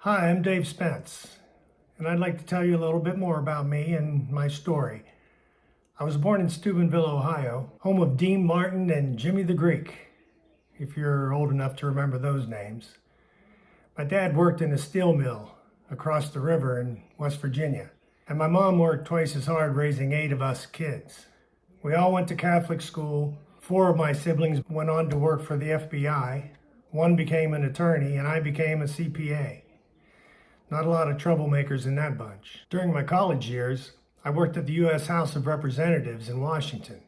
Hi, I'm Dave Spence, and I'd like to tell you a little bit more about me and my story. I was born in Steubenville, Ohio, home of Dean Martin and Jimmy the Greek, if you're old enough to remember those names. My dad worked in a steel mill across the river in West Virginia, and my mom worked twice as hard raising 8 of us kids. We all went to Catholic school. 4 of my siblings went on to work for the FBI. 1 became an attorney, and I became a CPA. Not a lot of troublemakers in that bunch. During my college years, I worked at the U.S. House of Representatives in Washington.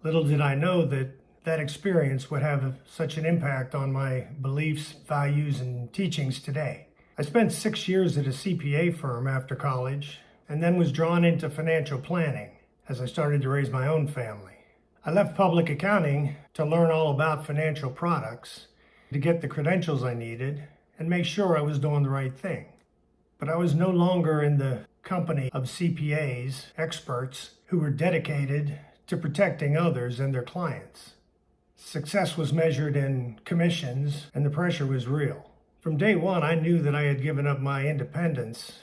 Little did I know that that experience would have such an impact on my beliefs, values, and teachings today. I spent 6 years at a CPA firm after college, and then was drawn into financial planning as I started to raise my own family. I left public accounting to learn all about financial products, to get the credentials I needed, and make sure I was doing the right thing. But I was no longer in the company of CPAs, experts, who were dedicated to protecting others and their clients. Success was measured in commissions, and the pressure was real. From day one, I knew that I had given up my independence,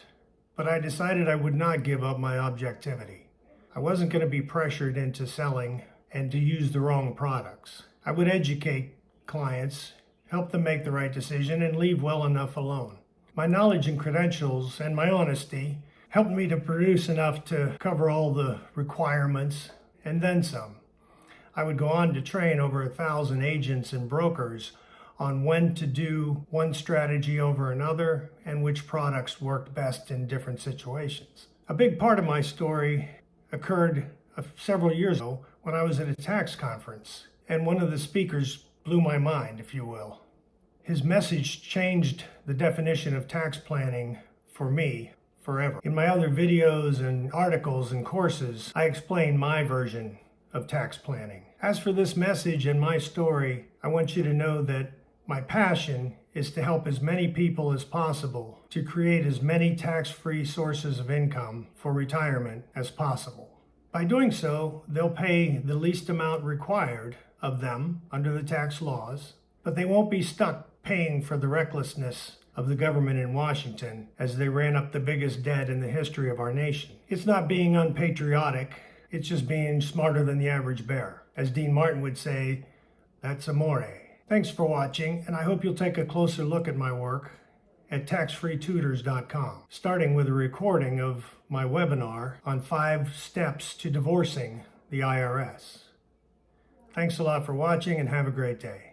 but I decided I would not give up my objectivity. I wasn't going to be pressured into selling and to use the wrong products. I would educate clients, help them make the right decision, and leave well enough alone. My knowledge and credentials and my honesty helped me to produce enough to cover all the requirements and then some. I would go on to train over 1,000 agents and brokers on when to do one strategy over another and which products worked best in different situations. A big part of my story occurred several years ago when I was at a tax conference, and one of the speakers blew my mind, if you will. His message changed the definition of tax planning for me forever. In my other videos and articles and courses, I explain my version of tax planning. As for this message and my story, I want you to know that my passion is to help as many people as possible to create as many tax-free sources of income for retirement as possible. By doing so, they'll pay the least amount required of them under the tax laws, but they won't be stuck paying for the recklessness of the government in Washington as they ran up the biggest debt in the history of our nation. It's not being unpatriotic, it's just being smarter than the average bear. As Dean Martin would say, that's amore. Thanks for watching, and I hope you'll take a closer look at my work at taxfreetutors.com, starting with a recording of my webinar on 5 steps to divorcing the IRS. Thanks a lot for watching, and have a great day.